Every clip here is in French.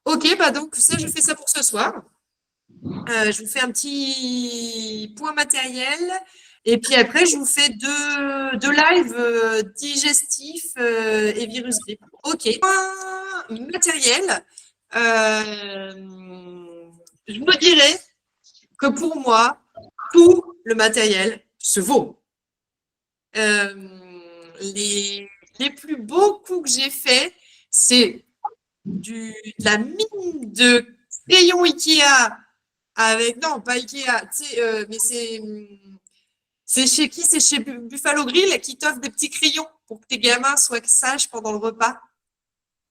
Ok, bah donc ça, je fais ça pour ce soir. Je vous fais un petit point matériel. Et puis après, je vous fais deux lives digestifs et virus grippe. Ok. Point matériel. Euh, je me dirais que pour moi, tout le matériel se vaut. Euh, les, les plus beaux coups que j'ai faits, c'est de la mine de crayons Ikea avec, non, pas Ikea, tu sais, mais c'est chez qui? C'est chez Buffalo Grill qui t'offre des petits crayons pour que tes gamins soient sages pendant le repas.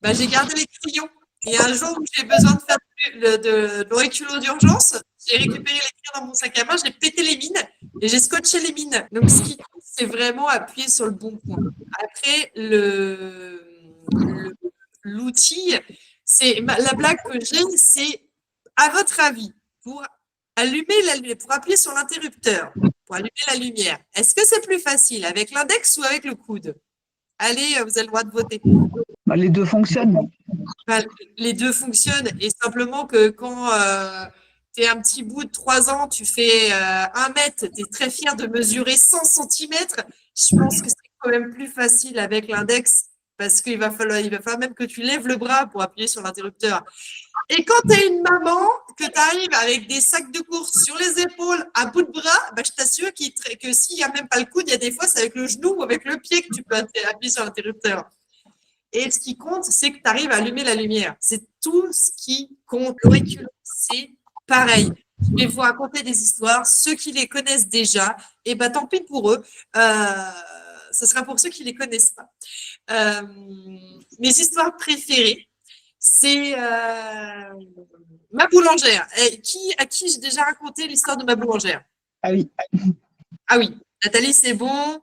Ben, j'ai gardé les crayons. Et un jour où j'ai besoin de faire de l'oriculo d'urgence, j'ai récupéré les crayons dans mon sac à main, j'ai pété les mines et j'ai scotché les mines. Donc, ce qui compte, c'est vraiment appuyer sur le bon point. Après, l'outil, c'est la blague que j'ai, c'est à votre avis, pour allumer la lumière, pour appuyer sur l'interrupteur, pour allumer la lumière, est-ce que c'est plus facile avec l'index ou avec le coude? Allez, vous avez le droit de voter. Bah, les deux fonctionnent. Enfin, les deux fonctionnent et simplement que quand tu es un petit bout de 3 ans, tu fais 1 mètre, tu es très fier de mesurer 100 centimètres, je pense que c'est quand même plus facile avec l'index parce qu'il va falloir même que tu lèves le bras pour appuyer sur l'interrupteur. Et quand tu es une maman, que tu arrives avec des sacs de course sur les épaules, à bout de bras, bah, je t'assure que s'il n'y a même pas le coude, il y a des fois, c'est avec le genou ou avec le pied que tu peux appuyer sur l'interrupteur. Et ce qui compte, c'est que tu arrives à allumer la lumière. C'est tout ce qui compte. L'auriculum, c'est pareil. Je vais vous raconter des histoires. Ceux qui les connaissent déjà, et ben tant pis pour eux. Ce sera pour ceux qui les connaissent pas. Mes histoires préférées, c'est ma boulangère. À qui j'ai déjà raconté l'histoire de ma boulangère? Ah oui. Ah oui, Nathalie, c'est bon.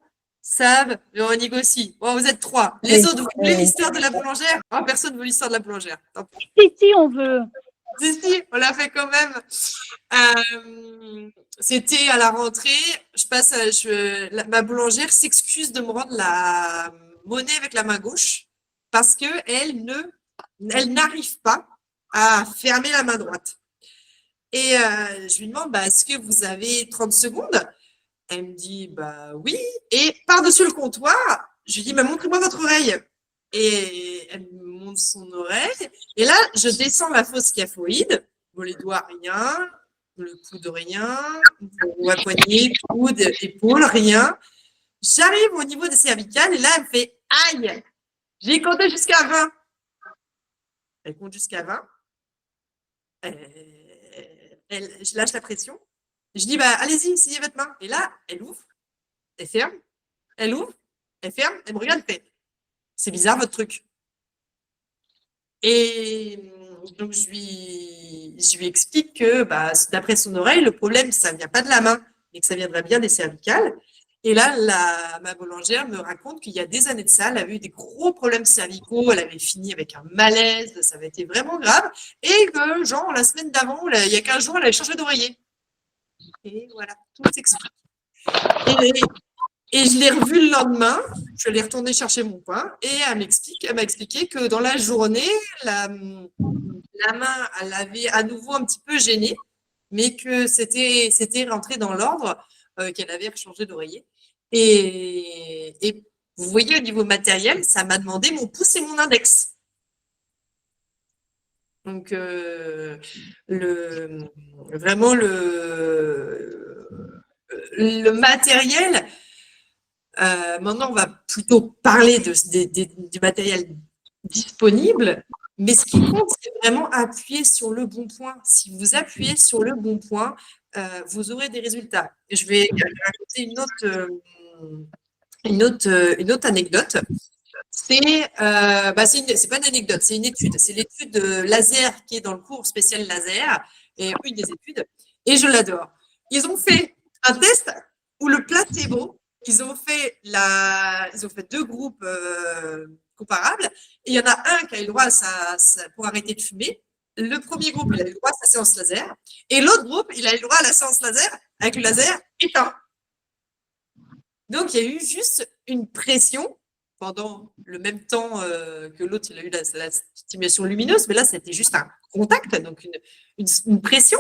Sab, Véronique aussi. Bon, vous êtes 3. Les Oui. autres, vous voulez l'histoire de la boulangère? Oh, personne ne veut l'histoire de la boulangère. Tant pis. Si, on veut. Si, on l'a fait quand même. C'était à la rentrée. Ma boulangère s'excuse de me rendre la monnaie avec la main gauche parce qu'elle n'arrive pas à fermer la main droite. Et je lui demande, bah, est-ce que vous avez 30 secondes? Elle me dit, bah oui. Et par-dessus le comptoir, je lui dis, bah, montrez-moi votre oreille. Et elle me montre son oreille. Et là, je descends la fosse scaphoïde. Bon, les doigts, rien. Le coude, rien. La poignet, coude, épaule, rien. J'arrive au niveau des cervicales et là, elle me fait, aïe, j'ai compté jusqu'à 20. Elle compte jusqu'à 20. Je lâche la pression. Je dis, bah, allez-y, essayez votre main. Et là, elle ouvre, elle ferme, elle ouvre, elle ferme, elle me regarde, elle fait, c'est bizarre votre truc. Et donc, je lui explique que, bah, d'après son oreille, le problème, ça ne vient pas de la main, mais que ça viendrait bien des cervicales. Et là, ma boulangère me raconte qu'il y a des années de ça, elle avait eu des gros problèmes cervicaux, elle avait fini avec un malaise, ça avait été vraiment grave, et que, genre, la semaine d'avant, il y a 15 jours, elle avait changé d'oreiller. Et voilà, tout s'explique. Et je l'ai revue le lendemain, je l'ai retournée chercher mon pain, et elle m'a expliqué que dans la journée, la main, elle avait à nouveau un petit peu gêné, mais que c'était rentré dans l'ordre, qu'elle avait changé d'oreiller. Et vous voyez, au niveau matériel, ça m'a demandé mon pouce et mon index. Donc, vraiment, le matériel, maintenant, on va plutôt parler du matériel disponible, mais ce qui compte, c'est vraiment appuyer sur le bon point. Si vous appuyez sur le bon point, vous aurez des résultats. Et je vais raconter une autre anecdote. C'est pas une anecdote, c'est une étude. C'est l'étude de laser qui est dans le cours spécial laser, et une des études, et je l'adore. Ils ont fait un test où le placebo, ils ont fait 2 groupes comparables, et il y en a un qui a eu le droit pour arrêter de fumer. Le premier groupe, il a eu le droit à sa séance laser, et l'autre groupe, il a eu le droit à la séance laser avec le laser éteint. Donc, il y a eu juste une pression pendant le même temps que l'autre, il a eu la stimulation lumineuse, mais là, c'était juste un contact, donc une pression.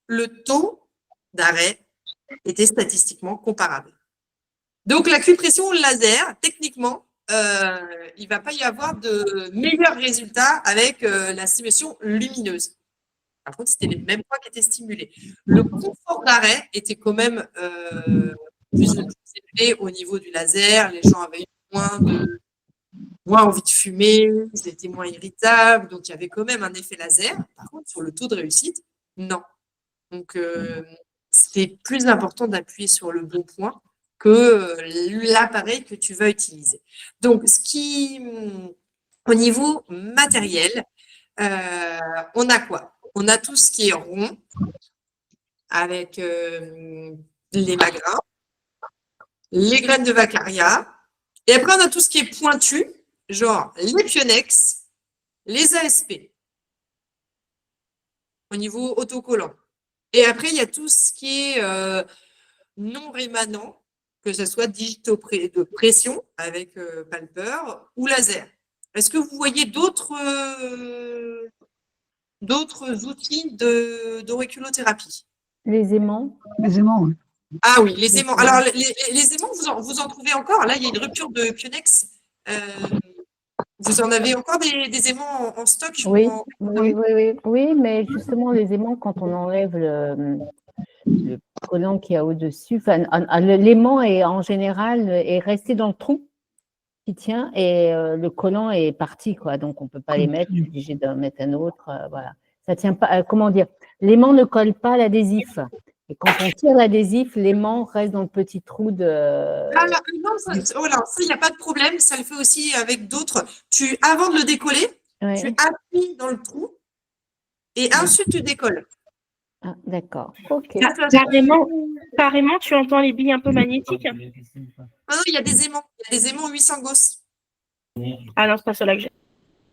Le taux d'arrêt était statistiquement comparable. Donc, l'acupression laser, techniquement, il ne va pas y avoir de meilleurs résultats avec la stimulation lumineuse. Par contre, c'était les mêmes points qui étaient stimulés. Le confort d'arrêt était quand même plus élevé au niveau du laser. Les gens avaient moins envie de fumer, ils étaient moins irritables. Donc, il y avait quand même un effet laser. Par contre, sur le taux de réussite, non. Donc, c'était plus important d'appuyer sur le bon point que l'appareil que tu vas utiliser. Donc, au niveau matériel, on a quoi? On a tout ce qui est rond avec les magrins, les graines de Vaccaria. Et après, on a tout ce qui est pointu, genre les Pionex, les ASP, au niveau autocollant. Et après, il y a tout ce qui est non rémanent, que ce soit digitaux de pression avec palpeur ou laser. Est-ce que vous voyez d'autres outils d'auriculothérapie? Les aimants. Les aimants, oui. Ah oui, les aimants. Alors, les aimants, vous en trouvez encore? Là, il y a une rupture de Pionex. Vous en avez encore des aimants en stock? Oui, oui, mais justement, les aimants, quand on enlève le collant qu'il y a au-dessus, l'aimant est en général est resté dans le trou qui tient et le collant est parti, quoi. Donc, on ne peut pas les mettre, on est obligé d'en mettre un autre. Voilà. Ça tient pas, comment dire, l'aimant ne colle pas à l'adhésif. Et quand on tire l'adhésif, l'aimant reste dans le petit trou de. Non, ça, il n'y a pas de problème. Ça le fait aussi avec d'autres. Avant de le décoller, tu appuies dans le trou et ensuite tu décolles. Ah, d'accord. Ok. Carrément, tu entends les billes un peu magnétiques. Ah non, il y a des aimants. Il y a des aimants 800 Gauss. Ah non, c'est pas cela que j'ai.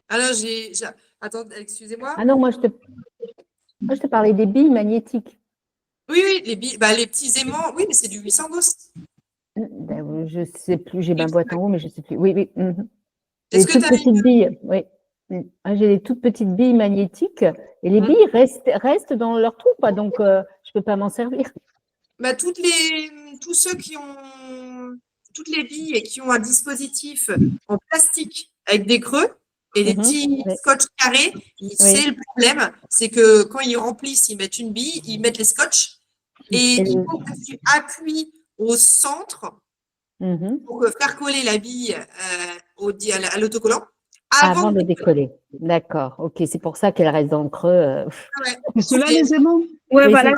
Alors, attends, excusez-moi. Ah non, moi je te parlais des billes magnétiques. Oui, les petits aimants, oui, mais c'est du 800 Gauss. Je ne sais plus, j'ai ma boîte en haut, mais je ne sais plus. Oui. Est-ce que tu as petites billes, oui. J'ai des toutes petites billes magnétiques et les billes restent dans leur trou, quoi, donc je ne peux pas m'en servir. Tous ceux qui ont toutes les billes et qui ont un dispositif en plastique avec des creux et des petits scotch carrés, c'est le problème, c'est que quand ils remplissent, ils mettent une bille, ils mettent les scotch et il faut que tu appuies au centre pour faire coller la bille à l'autocollant avant de décoller. D'accord, ok, c'est pour ça qu'elle reste dans le creux. Mais ceux-là, les aimants? Ouais, voilà,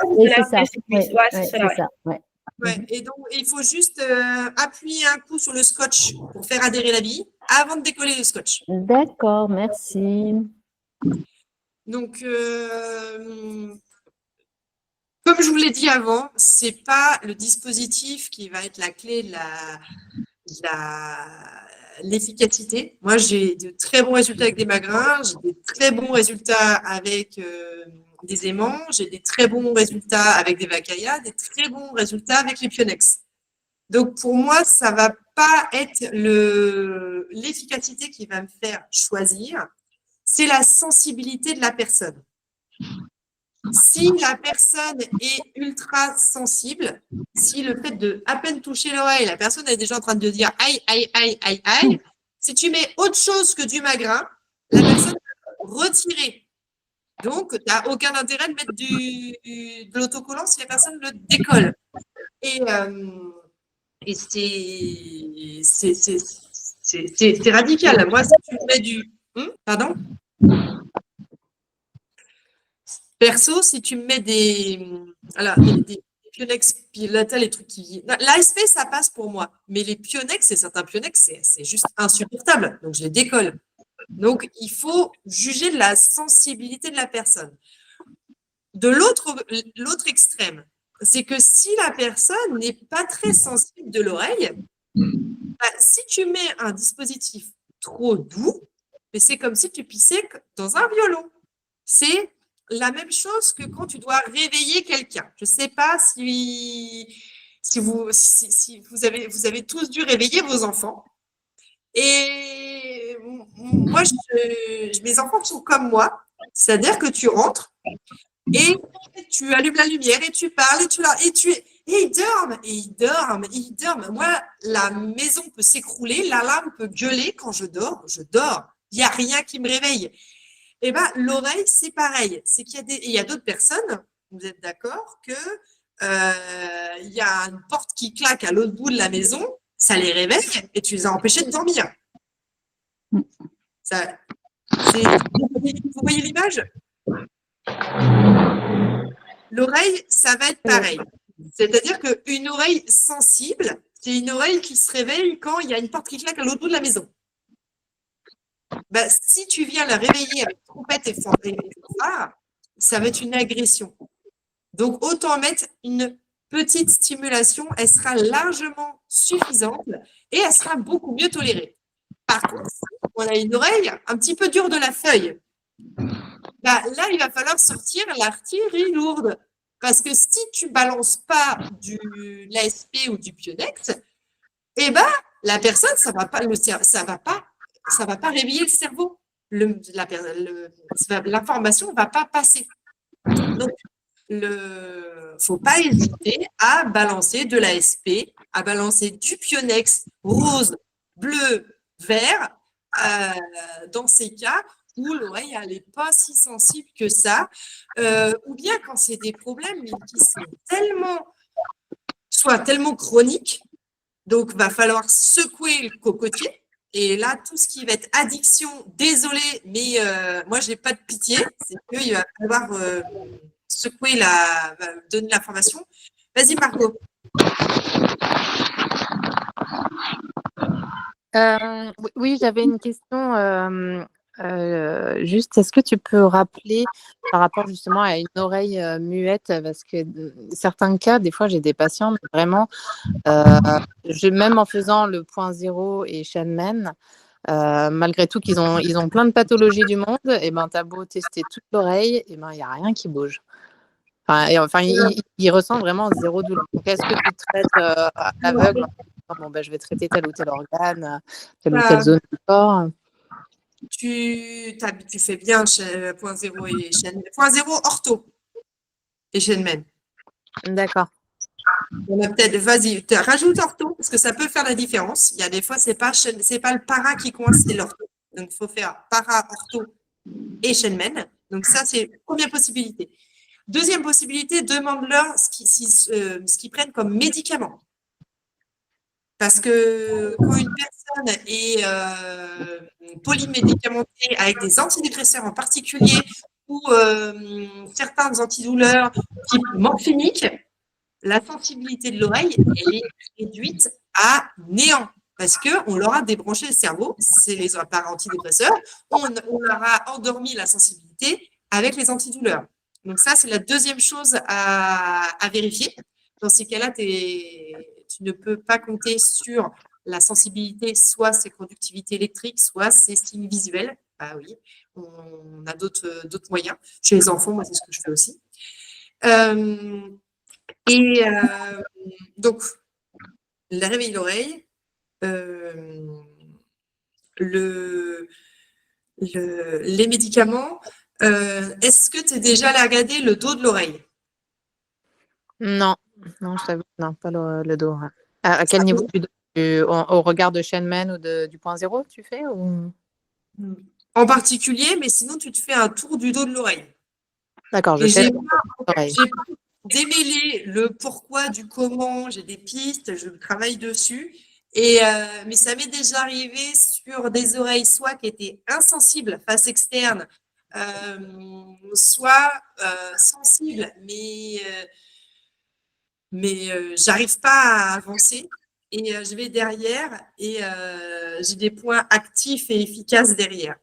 c'est ça. Et donc, il faut juste appuyer un coup sur le scotch pour faire adhérer la bille avant de décoller le scotch. D'accord, merci. Donc, comme je vous l'ai dit avant, ce n'est pas le dispositif qui va être la clé de l'efficacité. Moi, j'ai de très bons résultats avec des magrins, j'ai des très bons résultats avec des aimants, j'ai des très bons résultats avec des Vaccaria, des très bons résultats avec les Pionex. Donc, pour moi, ça ne va pas être l'efficacité qui va me faire choisir, c'est la sensibilité de la personne. Si la personne est ultra sensible, si le fait de à peine toucher l'oreille, la personne est déjà en train de dire aïe, aïe, aïe, aïe, aïe, si tu mets autre chose que du magrin, la personne va retirer. Donc, tu n'as aucun intérêt de mettre de l'autocollant si la personne le décolle. Et c'est radical. Moi, si tu mets du… pardon ? Perso, si tu me mets des Pionex, Pilata, les trucs qui… L'ASP, ça passe pour moi. Mais les Pionex et certains Pionex, c'est juste insupportable. Donc, je les décolle. Donc, il faut juger de la sensibilité de la personne. De l'autre extrême, c'est que si la personne n'est pas très sensible de l'oreille, si tu mets un dispositif trop doux, c'est comme si tu pissais dans un violon. C'est la même chose que quand tu dois réveiller quelqu'un. Je ne sais pas si si vous avez tous dû réveiller vos enfants. Et moi, mes enfants sont comme moi, c'est-à-dire que tu rentres et tu allumes la lumière et tu parles et ils dorment, et ils dorment, et ils dorment. Moi, la maison peut s'écrouler, l'alarme peut gueuler quand je dors, je dors. Il n'y a rien qui me réveille. Eh bien, l'oreille, c'est pareil. C'est qu'il y a d'autres personnes, vous êtes d'accord, que il y a une porte qui claque à l'autre bout de la maison, ça les réveille et tu les as empêchés de dormir. Vous voyez l'image? L'oreille, ça va être pareil. C'est-à-dire qu'une oreille sensible, c'est une oreille qui se réveille quand il y a une porte qui claque à l'autre bout de la maison. Ben, si tu viens la réveiller avec trompette et fanfare, ça va être une agression. Donc, autant mettre une petite stimulation, elle sera largement suffisante et elle sera beaucoup mieux tolérée. Par contre, on a une oreille un petit peu dure de la feuille. Bah, là, il va falloir sortir l'artillerie lourde. Parce que si tu ne balances pas l'ASP ou du Pionex, eh ben, la personne, ça va pas réveiller le cerveau. L'information ne va pas passer. Donc, il ne faut pas hésiter à balancer de l'ASP, à balancer du Pionex rose, bleu, vert, dans ces cas où l'oreille n'est pas si sensible que ça, ou bien quand c'est des problèmes qui sont tellement chroniques, donc il va falloir secouer le cocotier. Et là, tout ce qui va être addiction, désolé, mais moi, je n'ai pas de pitié, c'est qu'il va falloir secouer donner l'information. Vas-y, Margot. Oui, j'avais une question. Juste, est-ce que tu peux rappeler par rapport justement à une oreille muette, parce que certains cas, des fois, j'ai des patients, mais vraiment, même en faisant le point zéro et Shenman, malgré tout qu'ils ont plein de pathologies du monde, et ben t'as beau tester toute l'oreille, et ben il n'y a rien qui bouge. Il ressent vraiment zéro douleur. Donc, est-ce que tu traites à l'aveugle en disant, bon, ben, je vais traiter tel ou tel organe, telle ou telle zone du corps? Tu fais bien point zéro et Shenman. Point zéro ortho et Shenman. D'accord. On a peut-être, vas-y, rajoute ortho parce que ça peut faire la différence. Il y a des fois, c'est pas le para qui coince, c'est l'ortho. Donc, il faut faire para, ortho et Shenman. Donc, ça, c'est la première possibilité. Deuxième possibilité, demande-leur ce qu'ils prennent comme médicament. Parce que quand une personne est polymédicamentée avec des antidépresseurs en particulier ou certains antidouleurs type morphinique, la sensibilité de l'oreille, elle est réduite à néant. Parce qu'on leur a débranché le cerveau, c'est les par antidépresseurs, on leur a endormi la sensibilité avec les antidouleurs. Donc ça, c'est la deuxième chose à vérifier. Dans ces cas-là, tu ne peux pas compter sur la sensibilité, soit ses conductivités électriques, soit ses signes visuels. Ah oui, on a d'autres moyens. Chez les enfants, moi, c'est ce que je fais aussi. Donc, la réveille l'oreille, les médicaments. Est-ce que tu es déjà allé regarder le dos de l'oreille? Non, je t'avoue, non, pas le dos. Ouais. À quel niveau du dos? Au regard de Shenman ou du point zéro, tu fais ou... En particulier, mais sinon, tu te fais un tour du dos de l'oreille. D'accord, j'ai pas démêlé le pourquoi, du comment, j'ai des pistes, je travaille dessus. Mais ça m'est déjà arrivé sur des oreilles soit qui étaient insensibles, face externe, soit sensibles, mais j'arrive pas à avancer. Et je vais derrière et j'ai des points actifs et efficaces derrière.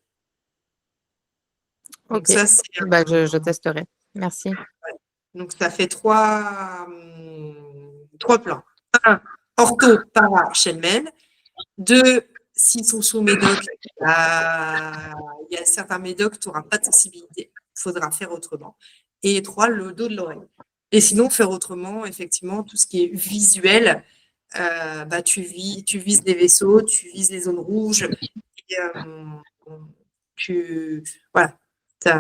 Donc ok, ça, je testerai. Merci. Donc ça fait trois plans. 1, ortho, para, Shenman. 2, s'ils sont sous médoc, il y a certains médocs, tu n'auras pas de sensibilité. Il faudra faire autrement. Et 3, le dos de l'oreille. Et sinon, faire autrement, effectivement, tout ce qui est visuel, tu vises les vaisseaux, tu vises les zones rouges, et, voilà, tu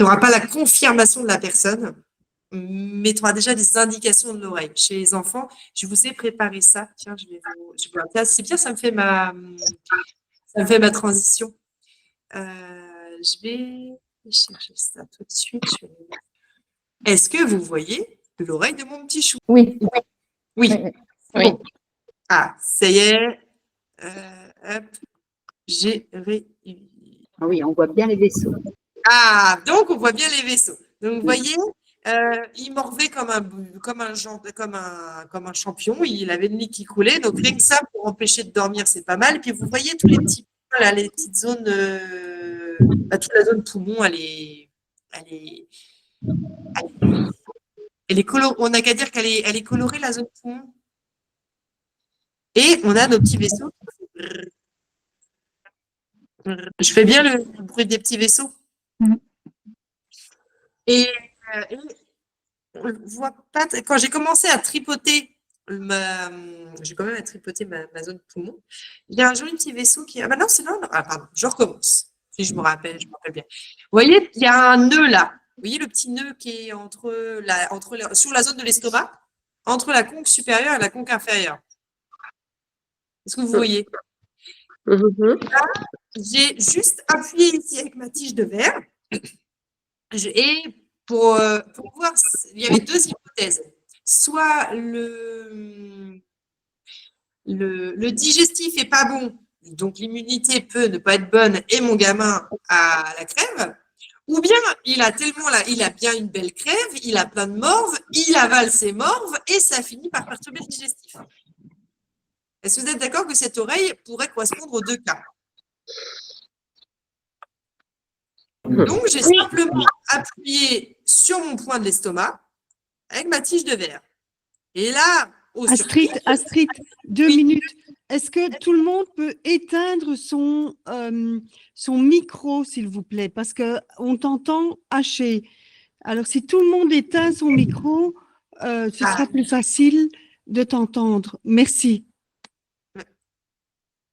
n'auras pas la confirmation de la personne, mais tu auras déjà des indications de l'oreille. Chez les enfants, je vous ai préparé ça. Tiens, c'est bien, ça me fait ma transition. Je vais chercher ça tout de suite. Est-ce que vous voyez l'oreille de mon petit chou? Oui. Oui. Oui. Bon. Ah, ça y est. Hop, j'ai réussi. Ah oui, on voit bien les vaisseaux. Ah, donc on voit bien les vaisseaux. Donc vous voyez, il morvait comme un champion. Il avait le nez qui coulait. Donc rien que ça pour empêcher de dormir, c'est pas mal. Et puis vous voyez tous les petits points là, les petites zones, toute la zone poumon, elle est colorée. On n'a qu'à dire qu'elle est colorée la zone poumon. Et on a nos petits vaisseaux. Je fais bien le bruit des petits vaisseaux. Et on voit pas. Quand j'ai commencé à tripoter j'ai quand même à tripoter ma zone poumon. Il y a un joli petit vaisseau qui. Ah, non, c'est là. Ah, pardon, je recommence. Si je me rappelle bien. Vous voyez, il y a un nœud là. Vous voyez le petit nœud qui est sur la zone de l'estomac, entre la conque supérieure et la conque inférieure. Est-ce que vous voyez? Là, j'ai juste appuyé ici avec ma tige de verre. Et pour voir, il y avait deux hypothèses. Soit le digestif n'est pas bon, donc l'immunité peut ne pas être bonne et mon gamin a la crève, ou bien il a bien une belle crève, il a plein de morves, il avale ses morves et ça finit par perturber le digestif. Est-ce que vous êtes d'accord que cette oreille pourrait correspondre aux deux cas? Donc, j'ai simplement appuyé sur mon point de l'estomac avec ma tige de verre. Et là, Astrid, 2 Oui. minutes. Est-ce que tout le monde peut éteindre son micro, s'il vous plaît? Parce qu'on t'entend haché. Alors, si tout le monde éteint son micro, ce sera plus facile de t'entendre. Merci.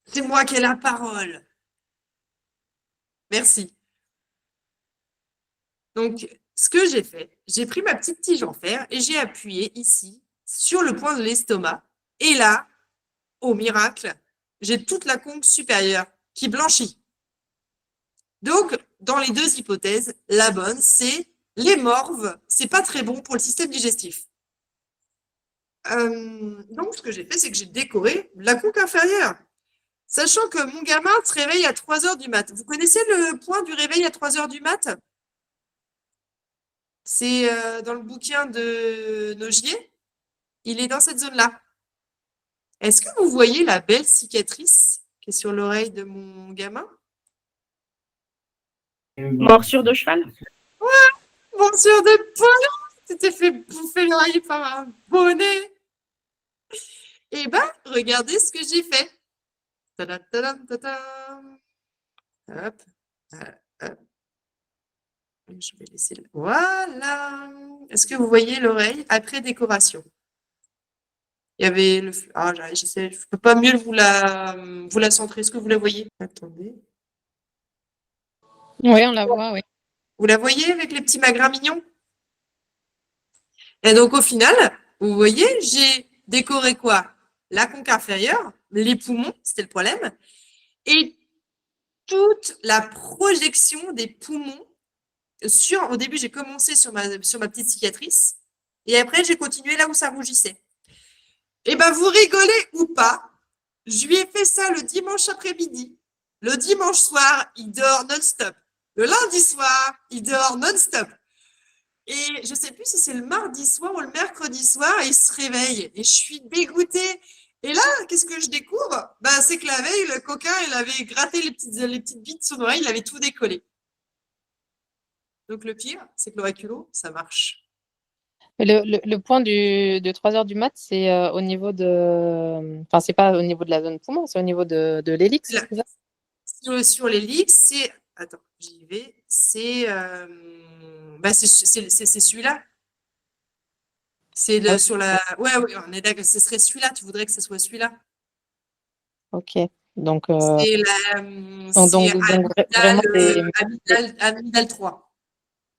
C'est moi qui ai la parole. Merci. Donc, ce que j'ai fait, j'ai pris ma petite tige en fer et j'ai appuyé ici sur le point de l'estomac. Et là, au miracle, j'ai toute la conque supérieure qui blanchit. Donc, dans les deux hypothèses, la bonne, c'est les morves, c'est pas très bon pour le système digestif. Donc, ce que j'ai fait, c'est que j'ai décoré la conque inférieure. Sachant que mon gamin se réveille à 3 heures du mat. Vous connaissez le point du réveil à 3 heures du mat? C'est dans le bouquin de Nogier. Il est dans cette zone-là. Est-ce que vous voyez la belle cicatrice qui est sur l'oreille de mon gamin? Morsure de cheval. Morsure de poney! Tu t'es fait bouffer l'oreille par un poney. Eh bien, regardez ce que j'ai fait. Tadam, tadam, tadam. Hop, hop. Je vais laisser. Voilà. Est-ce que vous voyez l'oreille après décoration? Il y avait le. Ah, j'essaie. Je ne peux pas mieux vous la centrer. Est-ce que vous la voyez? Attendez. Oui, on la voit, oui. Vous la voyez avec les petits magrins mignons? Et donc, au final, vous voyez, j'ai décoré quoi? La conque inférieure, les poumons, c'était le problème, et toute la projection des poumons. Au début, j'ai commencé sur ma petite cicatrice, et après, j'ai continué là où ça rougissait. Et bien, vous rigolez ou pas, je lui ai fait ça le dimanche après-midi. Le dimanche soir, il dort non-stop. Le lundi soir, il dort non-stop. Et je ne sais plus si c'est le mardi soir ou le mercredi soir, il se réveille. Et je suis dégoûtée. Et là, qu'est-ce que je découvre? C'est que la veille, le coquin, il avait gratté les petites bites de son oreille, il avait tout décollé. Donc le pire, c'est que l'oreille-culot, ça marche. Le point de 3 heures du mat, c'est au niveau de. Enfin, c'est pas au niveau de la zone poumon, c'est au niveau de l'hélix. Sur l'hélix, c'est. Attends, j'y vais. C'est celui-là. C'est Ok. sur la. Ouais, on est d'accord. Ce serait celui-là. Tu voudrais que ce soit celui-là. Ok. Donc, C'est vraiment Amygdale 3.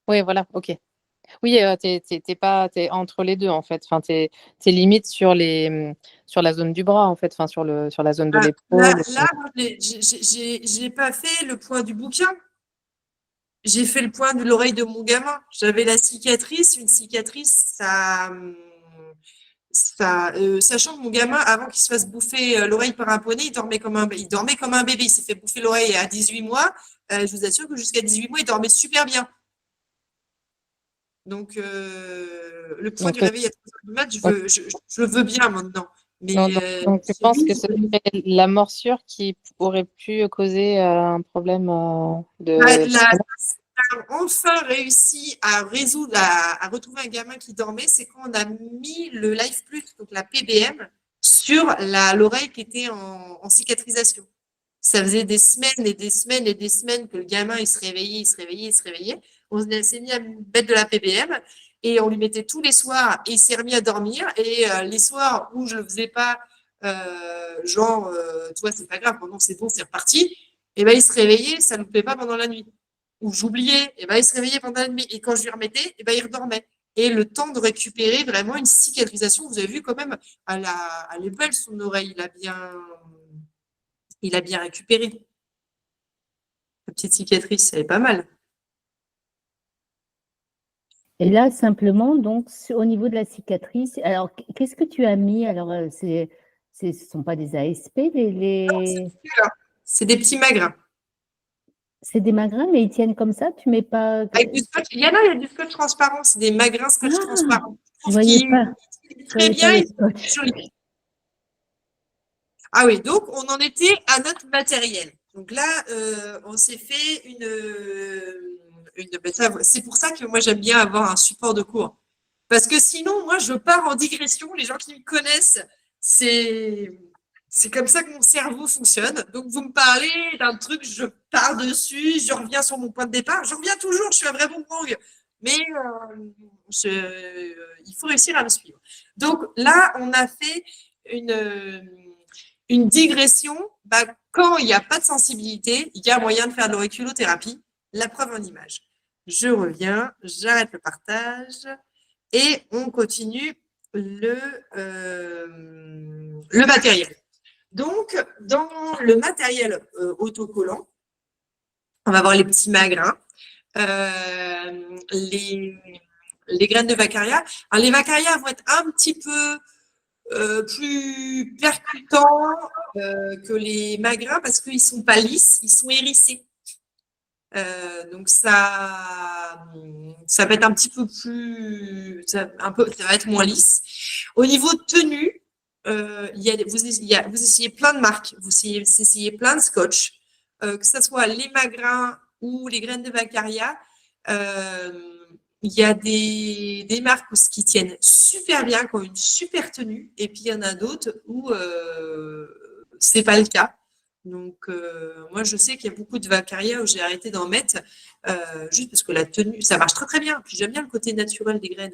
Oui, voilà, ok. Oui, t'es entre les deux, en fait. Enfin, t'es limite sur la zone du bras, en fait. Enfin, sur la zone de l'épaule. Là, moi, j'ai pas fait le point du bouquin. J'ai fait le point de l'oreille de mon gamin. J'avais la cicatrice. Une cicatrice, sachant que mon gamin, avant qu'il se fasse bouffer l'oreille par un poney, il dormait comme un bébé. Il s'est fait bouffer l'oreille à 18 mois. Je vous assure que jusqu'à 18 mois, il dormait super bien. Donc, le point Donc, du réveil à 3 heures du mat, je le veux bien maintenant. Mais donc, je pense que ce serait la morsure qui aurait pu causer un problème de. a enfin réussi à à retrouver un gamin qui dormait, c'est quand on a mis le Life Plus, donc la PBM, sur l'oreille qui était en cicatrisation. Ça faisait des semaines et des semaines et des semaines que le gamin, il se réveillait, il se réveillait, il se réveillait. On s'est mis à mettre de la PBM et on lui mettait tous les soirs et il s'est remis à dormir. Et les soirs où je ne le faisais pas, tu vois, c'est pas grave, pendant c'est bon, c'est reparti, et ben il se réveillait, ça ne loupait pas pendant la nuit. Ou j'oubliais, et ben il se réveillait pendant la nuit. Et quand je lui remettais, et ben il redormait. Et le temps de récupérer vraiment une cicatrisation, vous avez vu quand même, elle est belle son oreille, il a bien récupéré. La petite cicatrice, elle est pas mal. Et là, simplement, donc, au niveau de la cicatrice, alors, qu'est-ce que tu as mis? Alors, ce ne sont pas des ASP, C'est des petits magrins. c'est des magrins, mais ils tiennent comme ça, tu mets pas. Avec du scotch. Il y a du scotch transparent, c'est des magrins scotch transparent. Je voyais pas. Très bien, le et scotch. joli. Ah oui, donc on en était à notre matériel. Donc là, on s'est fait c'est pour ça que moi j'aime bien avoir un support de cours. Parce que sinon, moi, je pars en digression. Les gens qui me connaissent, c'est comme ça que mon cerveau fonctionne. Donc, vous me parlez d'un truc, je pars dessus, je reviens sur mon point de départ. Je reviens toujours, je suis un vrai boomerang. Mais il faut réussir à me suivre. Donc là, on a fait une digression. Quand il n'y a pas de sensibilité, il y a moyen de faire de l'auriculothérapie. La preuve en image. Je reviens, j'arrête le partage. Et on continue le matériel. Donc, dans le matériel autocollant, on va avoir les petits magrins, les graines de Vaccaria. Alors, les Vaccaria vont être un petit peu plus percutants que les magrins parce qu'ils ne sont pas lisses, ils sont hérissés. Donc ça va être un petit peu plus, ça va être moins lisse. Au niveau de tenue, vous essayez plein de marques, vous essayez plein de scotch, que ce soit les magrins ou les graines de Vaccaria. Il y a des marques qui tiennent super bien, qui ont une super tenue, et puis il y en a d'autres où c'est pas le cas. Donc, moi, je sais qu'il y a beaucoup de Vaccaria où j'ai arrêté d'en mettre juste parce que la tenue, ça marche très, très bien. Puis j'aime bien le côté naturel des graines.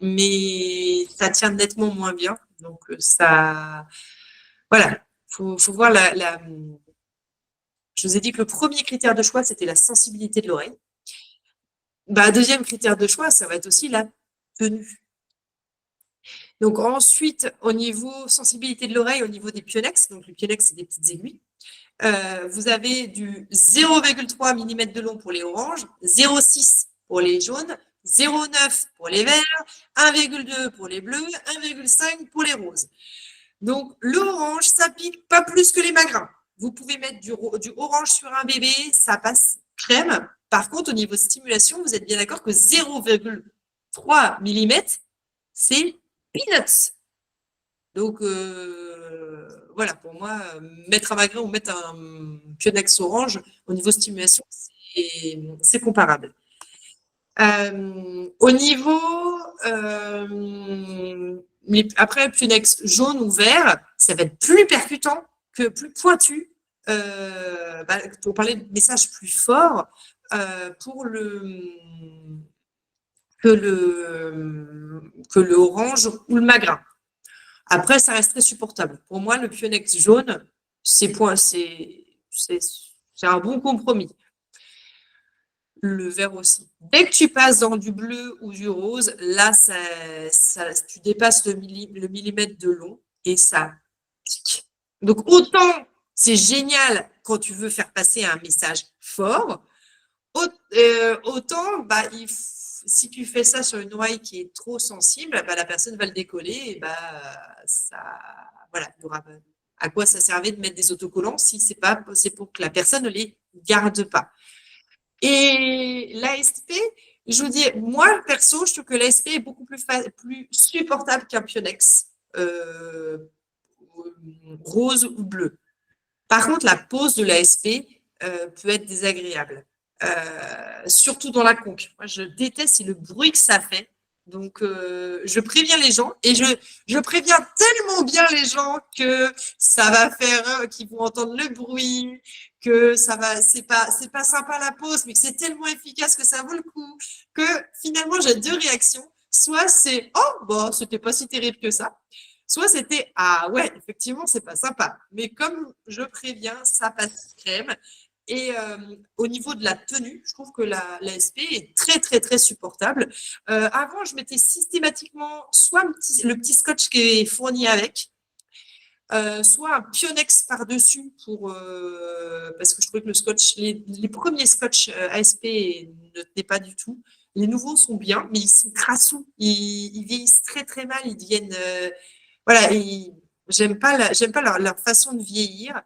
Mais ça tient nettement moins bien. Donc, voilà. Faut voir Je vous ai dit que le premier critère de choix, c'était la sensibilité de l'oreille. Deuxième critère de choix, ça va être aussi la tenue. Donc ensuite, au niveau sensibilité de l'oreille, au niveau des Pionex, donc le Pionex, c'est des petites aiguilles, vous avez du 0,3 mm de long pour les oranges, 0,6 pour les jaunes, 0,9 pour les verts, 1,2 pour les bleus, 1,5 pour les roses. Donc l'orange, ça pique pas plus que les magrins. Vous pouvez mettre du orange sur un bébé, ça passe crème. Par contre, au niveau stimulation, vous êtes bien d'accord que 0,3 mm, c'est peanuts. Donc, voilà, pour moi, mettre un magrin ou mettre un Pionex orange, au niveau stimulation, c'est comparable. Au niveau, après, Pionex jaune ou vert, ça va être plus percutant, plus pointu, pour parler de messages plus forts, que le orange ou le magrin. Après, ça reste très supportable. Pour moi, le Pionex jaune, c'est un bon compromis. Le vert aussi. Dès que tu passes dans du bleu ou du rose, là, tu dépasses le millimètre de long et ça pique. Donc, autant c'est génial quand tu veux faire passer un message fort, autant si tu fais ça sur une oreille qui est trop sensible, la personne va le décoller et voilà, il y aura, à quoi ça servait de mettre des autocollants si c'est pour que la personne ne les garde pas. Et l'ASP, je vous dis, moi, perso, je trouve que l'ASP est beaucoup plus supportable qu'un Pionex rose ou bleu. Par contre, la pose de l'ASP peut être désagréable, surtout dans la conque. Moi, je déteste le bruit que ça fait. Donc, je préviens les gens et je préviens tellement bien les gens que ça va faire, qu'ils vont entendre le bruit, que c'est pas sympa la pause, mais que c'est tellement efficace que ça vaut le coup, que finalement, j'ai deux réactions. Soit c'est, oh, bon, c'était pas si terrible que ça. Soit c'était, ah ouais, effectivement, c'est pas sympa. Mais comme je préviens, ça passe crème. Et au niveau de la tenue, je trouve que l'ASP est très, très, très supportable. Avant, je mettais systématiquement soit le petit scotch qui est fourni avec, soit un Pionex par-dessus parce que je trouvais que le scotch, les premiers scotch ASP ne tenaient pas du tout. Les nouveaux sont bien, mais ils sont crassous. Ils vieillissent très, très mal. Ils deviennent… voilà, j'aime pas leur façon de vieillir.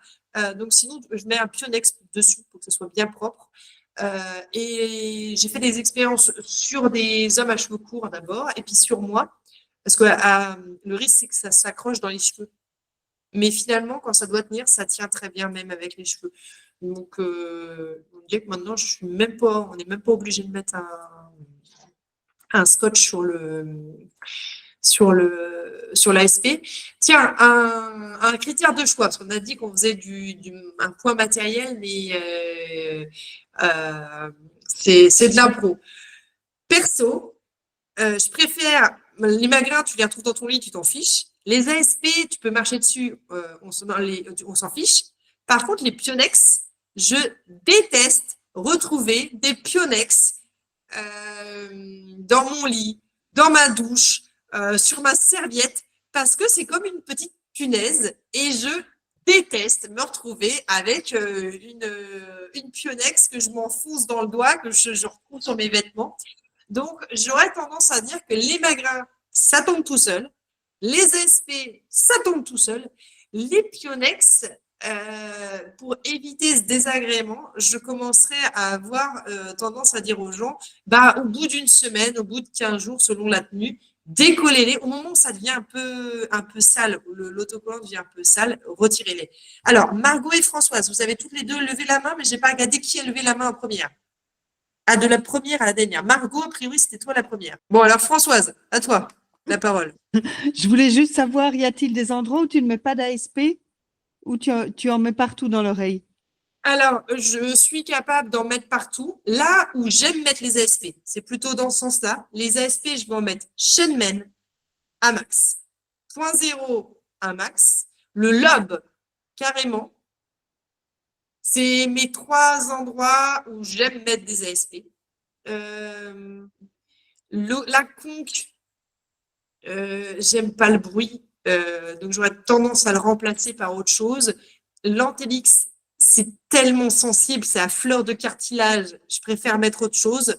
Donc, sinon, je mets un Pionex dessus pour que ce soit bien propre. Et j'ai fait des expériences sur des hommes à cheveux courts d'abord, et puis sur moi, parce que le risque, c'est que ça s'accroche dans les cheveux. Mais finalement, quand ça doit tenir, ça tient très bien, même avec les cheveux. Donc, on dirait que maintenant, on n'est même pas obligé de mettre un scotch sur l'ASP. Tiens, un critère de choix, parce qu'on a dit qu'on faisait un point matériel, mais c'est de l'impro. Perso, je préfère les magrins, tu les retrouves dans ton lit, tu t'en fiches. Les ASP, tu peux marcher dessus, on s'en fiche. Par contre, les Pionex, je déteste retrouver des Pionex dans mon lit, dans ma douche, sur ma serviette, parce que c'est comme une petite punaise et je déteste me retrouver avec une Pionex que je m'enfonce dans le doigt, que je retrouve sur mes vêtements. Donc, j'aurais tendance à dire que les magrins, ça tombe tout seul. Les ASP, ça tombe tout seul. Les Pionex, pour éviter ce désagrément, je commencerai à avoir tendance à dire aux gens, au bout d'une semaine, au bout de 15 jours, selon la tenue, décollez-les. Au moment où ça devient un peu sale, l'autocollant devient un peu sale, retirez-les. Alors, Margot et Françoise, vous avez toutes les deux levé la main, mais je n'ai pas regardé qui a levé la main en première. De la première à la dernière. Margot, a priori, c'était toi la première. Bon, alors Françoise, à toi la parole. Je voulais juste savoir, y a-t-il des endroits où tu ne mets pas d'ASP ou tu en mets partout dans l'oreille? Alors, je suis capable d'en mettre partout. Là où j'aime mettre les ASP, c'est plutôt dans ce sens-là. Les ASP, je vais en mettre Shenmen à max. 0.0 à max. Le lobe, carrément. C'est mes 3 endroits où j'aime mettre des ASP. La conque, j'aime pas le bruit, donc j'aurais tendance à le remplacer par autre chose. L'antellix, c'est tellement sensible, c'est à fleur de cartilage, je préfère mettre autre chose.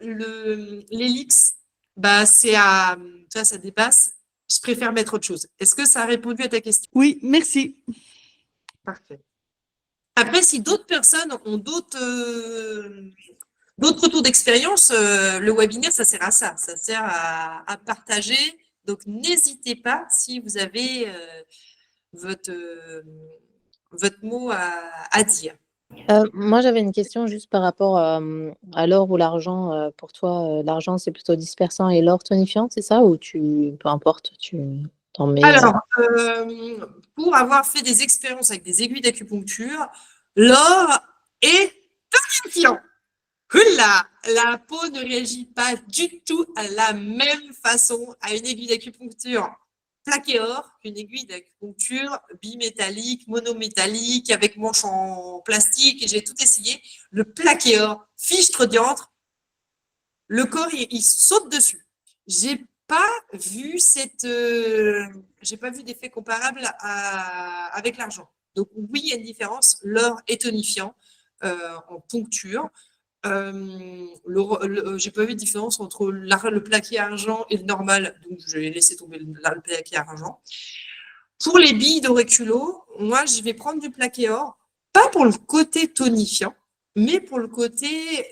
L'hélix, ça dépasse, je préfère mettre autre chose. Est-ce que ça a répondu à ta question? Oui, merci. Parfait. Après, si d'autres personnes ont d'autres retours d'expérience, le webinaire, ça sert à ça. Ça sert à partager. Donc, n'hésitez pas si vous avez votre mot à dire. Moi, j'avais une question juste par rapport à l'or ou l'argent. Pour toi, l'argent, c'est plutôt dispersant et l'or tonifiant, c'est ça? Ou peu importe, tu t'en mets… Alors, pour avoir fait des expériences avec des aiguilles d'acupuncture, l'or est tonifiant. la peau ne réagit pas du tout à la même façon à une aiguille d'acupuncture plaqué or qu'une aiguille d'acupuncture bimétallique, monométallique, avec manche en plastique. Et j'ai tout essayé. Le plaqué or, fichtre diantre, le corps, il saute dessus. J'ai pas vu d'effet comparable avec l'argent. Donc oui, il y a une différence. L'or est tonifiant en poncture. J'ai pas vu de différence entre le plaqué argent et le normal, donc j'ai laissé tomber le plaqué argent. Pour les billes d'auriculo, moi je vais prendre du plaqué or, pas pour le côté tonifiant, mais pour le côté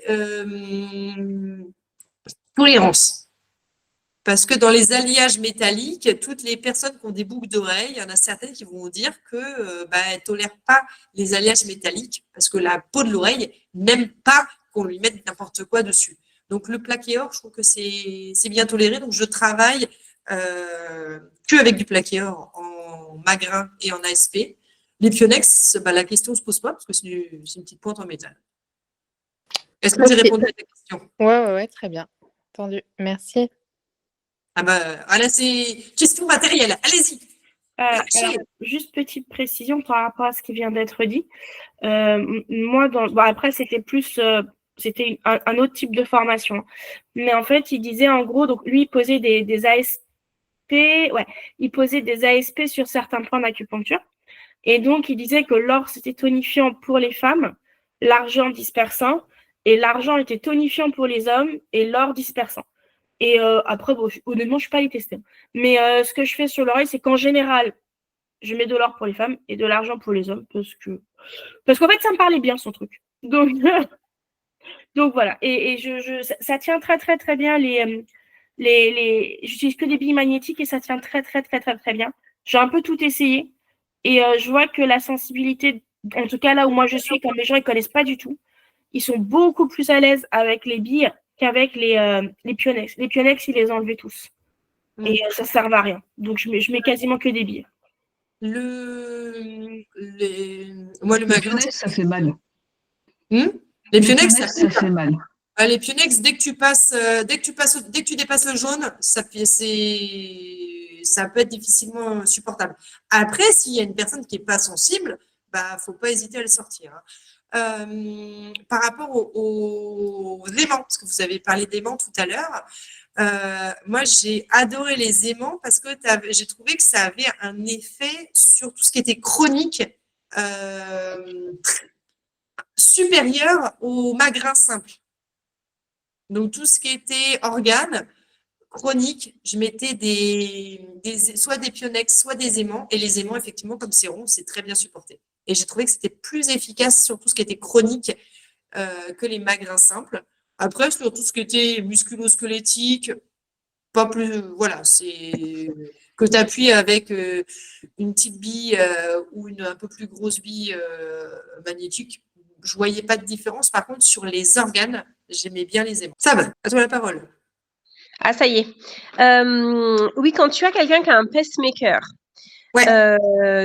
tolérance. Parce que dans les alliages métalliques, toutes les personnes qui ont des boucles d'oreilles, il y en a certaines qui vont dire que elles ne tolèrent pas les alliages métalliques parce que la peau de l'oreille n'aime pas qu'on lui mette n'importe quoi dessus. Donc le plaqué or, je trouve que c'est bien toléré. Donc je travaille que avec du plaqué or en magrin et en ASP. Les Pionex, la question ne se pose pas parce que c'est une petite pointe en métal. Est-ce que j'ai répondu à ta question? Ouais, très bien. Entendu. Merci. Ah là, c'est question matérielle. Allez-y. Alors, juste petite précision par rapport à ce qui vient d'être dit. Moi, après, c'était plus, c'était un autre type de formation. Mais en fait, il disait en gros, donc lui, il posait des ASP, il posait des ASP sur certains points d'acupuncture. Et donc, il disait que l'or, c'était tonifiant pour les femmes, l'argent dispersant, et l'argent était tonifiant pour les hommes, et l'or dispersant. Et après, honnêtement, je ne suis pas allée tester. Mais ce que je fais sur l'oreille, c'est qu'en général, je mets de l'or pour les femmes et de l'argent pour les hommes parce qu'en fait, ça me parlait bien, son truc. Donc voilà. Et ça tient très, très, très bien j'utilise que des billes magnétiques et ça tient très, très, très, très, très bien. J'ai un peu tout essayé et je vois que la sensibilité, en tout cas là où moi je suis, quand les gens ne connaissent pas du tout, ils sont beaucoup plus à l'aise avec les billes qu'avec les Pionex. Les Pionex, ils les enlevaient tous. Et ça ne servait à rien. Donc, je mets quasiment que des billes. Moi, le magrin, ça fait mal. Les Pionex, ça fait mal. Les Pionex, dès que tu dépasses le jaune, ça peut être difficilement supportable. Après, s'il y a une personne qui n'est pas sensible, faut pas hésiter à le sortir. Par rapport aux aimants, parce que vous avez parlé d'aimants tout à l'heure, moi j'ai adoré les aimants parce que j'ai trouvé que ça avait un effet sur tout ce qui était chronique supérieur au magrin simple. Donc tout ce qui était organes chronique, je mettais soit des Pionex, soit des aimants, et les aimants, effectivement, comme c'est rond, c'est très bien supporté. Et j'ai trouvé que c'était plus efficace sur tout ce qui était chronique que les magrins simples. Après, sur tout ce qui était musculo-squelettique, pas plus. Voilà, c'est que tu appuies avec une petite bille ou une un peu plus grosse bille magnétique. Je ne voyais pas de différence. Par contre, sur les organes, j'aimais bien les aimants. Ça va, à toi la parole. Ah, ça y est. Oui, quand tu as quelqu'un qui a un pacemaker,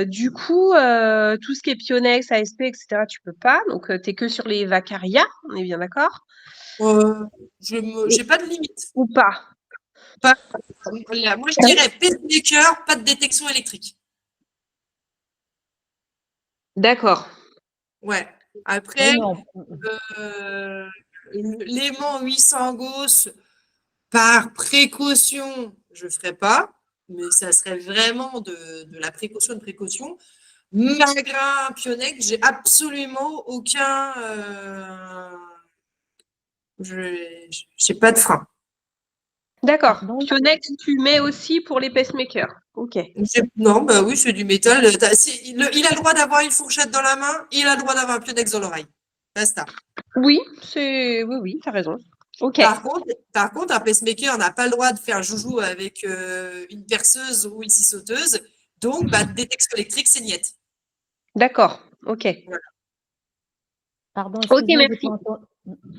du coup, tout ce qui est Pionex, ASP, etc., tu peux pas. Donc, tu n'es que sur les Vacaria, on est bien d'accord? J'ai pas de limite. Ou pas? Moi, je dirais pacemaker, pas de détection électrique. D'accord. Ouais. Après, l'aimant 800 Gauss, par précaution, je ne ferai pas, mais ça serait vraiment de la précaution de précaution. Magrin, Pionex, j'ai absolument aucun. Je n'ai pas de frein. D'accord. Pionex, tu mets aussi pour les pacemakers. Ok. Non, oui, c'est du métal. Il a le droit d'avoir une fourchette dans la main, il a le droit d'avoir un Pionex dans l'oreille. Basta. Oui, oui, tu as raison. Okay. Par contre, un pacemaker n'a pas le droit de faire joujou avec une perceuse ou une scie sauteuse. Donc, détection électrique, c'est niette. D'accord. OK. Voilà. Pardon, OK, merci.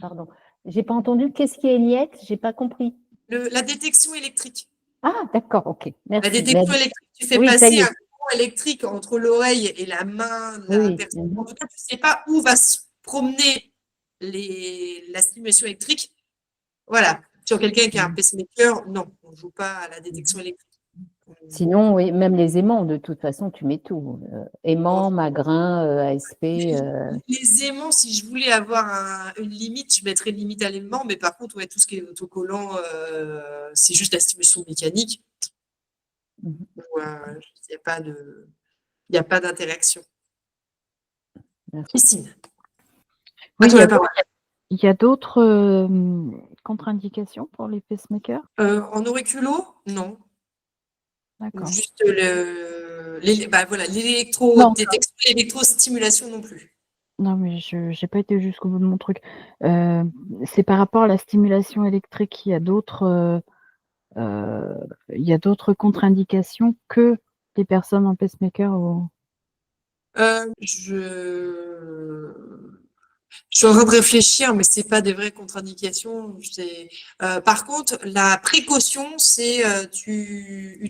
Pardon. J'ai pas entendu. Qu'est-ce qui est niette? J'ai pas compris. La détection électrique. Ah, d'accord, ok. Merci. La détection électrique, tu fais passer un courant électrique entre l'oreille et la main de la personne. En tout cas, tu ne sais pas où va se promener la stimulation électrique. Voilà. Sur quelqu'un qui a un pacemaker, non, on ne joue pas à la détection électrique. Sinon, oui, même les aimants, de toute façon, tu mets tout. Aimants, Magrin, ASP. Les aimants, si je voulais avoir une limite, je mettrais une limite à l'aimant, mais par contre, ouais, tout ce qui est autocollant, c'est juste la stimulation mécanique. Il n'y a pas d'interaction. Christine. Oui, il y a d'autres contre-indications pour les pacemakers? En auriculo, non. D'accord. Juste l'électrodétection et l'électrostimulation non plus. Non, mais je n'ai pas été jusqu'au bout de mon truc. C'est par rapport à la stimulation électrique, il y a d'autres contre-indications que les personnes en pacemaker ou... Je suis en train de réfléchir, mais c'est pas des vraies contre-indications. Par contre, la précaution, c'est tu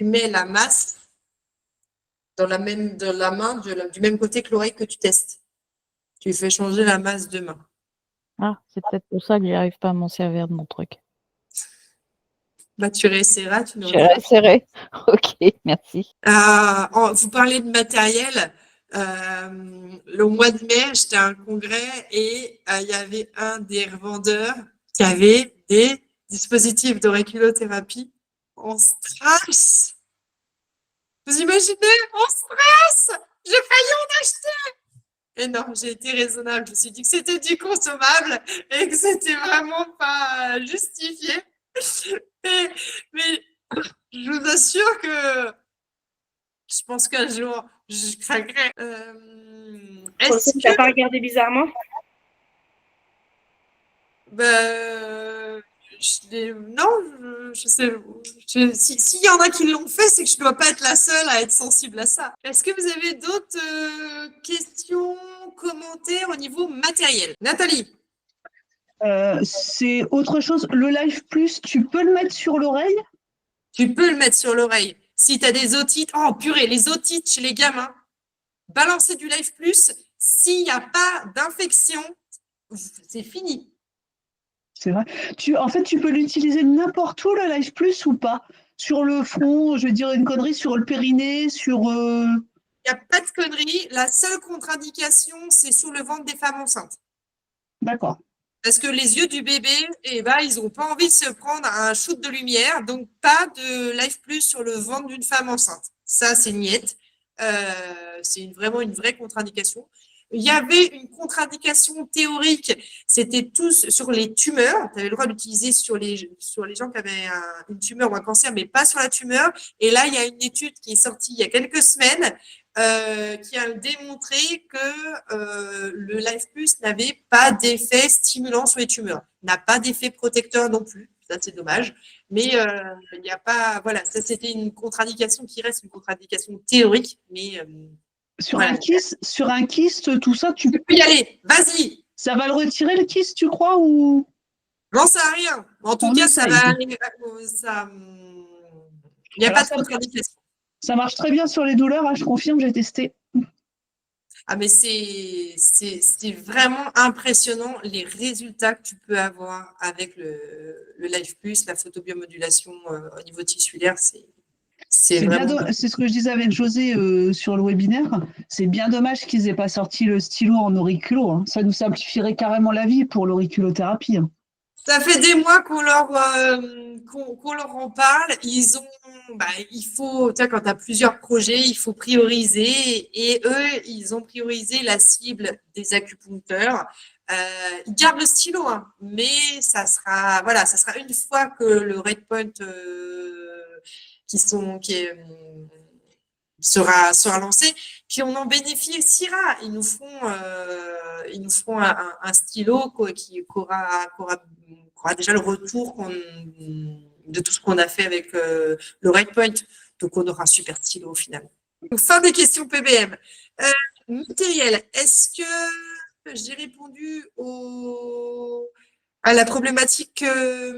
mets la masse dans la main du même côté que l'oreille que tu testes. Tu fais changer la masse de main. Ah, c'est peut-être pour ça que j'arrive pas à m'en servir de mon truc. Bah, tu réessayeras, tu nous Je réessayerai. Ok, merci. Vous parlez de matériel. Le mois de mai, j'étais à un congrès et il y avait un des revendeurs qui avait des dispositifs d'auriculothérapie en strass. Vous imaginez? En strass! J'ai failli en acheter! Et non, j'ai été raisonnable. Je me suis dit que c'était du consommable et que c'était vraiment pas justifié. Mais je vous assure que je pense qu'un jour, je craquerai. Est-ce que tu n'as pas regardé bizarrement? Non, je sais. S'il y en a qui l'ont fait, c'est que je ne dois pas être la seule à être sensible à ça. Est-ce que vous avez d'autres questions, commentaires au niveau matériel? Nathalie? C'est autre chose. Le Live Plus, tu peux le mettre sur l'oreille? Tu peux le mettre sur l'oreille. Si tu as des otites, oh purée, les otites chez les gamins, balancer du Live Plus, s'il n'y a pas d'infection, c'est fini. C'est vrai. En fait, tu peux l'utiliser n'importe où, le Live Plus, ou pas? Sur le front, je vais dire une connerie, sur le périnée, sur... Il n'y a pas de connerie. La seule contre-indication, c'est sur le ventre des femmes enceintes. D'accord. Parce que les yeux du bébé, ils n'ont pas envie de se prendre un shoot de lumière, donc pas de Live Plus sur le ventre d'une femme enceinte. Ça, c'est niette. C'est vraiment une vraie contre-indication. Il y avait une contre-indication théorique, c'était tous sur les tumeurs. Tu avais le droit d'utiliser sur les gens qui avaient une tumeur ou un cancer, mais pas sur la tumeur. Et là, il y a une étude qui est sortie il y a quelques semaines qui a démontré que le Live Plus n'avait pas d'effet stimulant sur les tumeurs, n'a pas d'effet protecteur non plus. Ça, c'est dommage. Mais il n'y a pas. Voilà, ça, c'était une contre-indication qui reste une contre-indication théorique, mais. Sur un kyste, tout ça, tu peux y aller. Vas-y. Ça va le retirer, le kyste, tu crois, ou... J'en sais rien. En tout cas, ça va arriver. Il n'y a pas de contre-indication. Ça marche très bien sur les douleurs, hein, je confirme, j'ai testé. Ah, mais c'est vraiment impressionnant les résultats que tu peux avoir avec le Live Plus, la photobiomodulation au niveau tissulaire. C'est ce que je disais avec José sur le webinaire. C'est bien dommage qu'ils n'aient pas sorti le stylo en auriculo. Hein. Ça nous simplifierait carrément la vie pour l'auriculothérapie. Hein. Ça fait des mois qu'on leur en parle. Il faut, quand tu as plusieurs projets, il faut prioriser. Et eux, ils ont priorisé la cible des acupuncteurs. Ils gardent le stylo, hein, mais ça sera une fois que le Redpoint sera lancé, puis on en bénéficiera. Ils nous feront un stylo qui aura déjà le retour de tout ce qu'on a fait avec le Redpoint. Donc, on aura un super stylo au final. Donc, fin des questions PBM. Matériel, est-ce que j'ai répondu à la problématique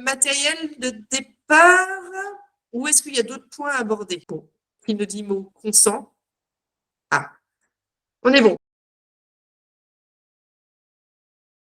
matérielle de départ ou est-ce qu'il y a d'autres points à aborder? Bon, il nous dit mot consent. Ah, on est bon.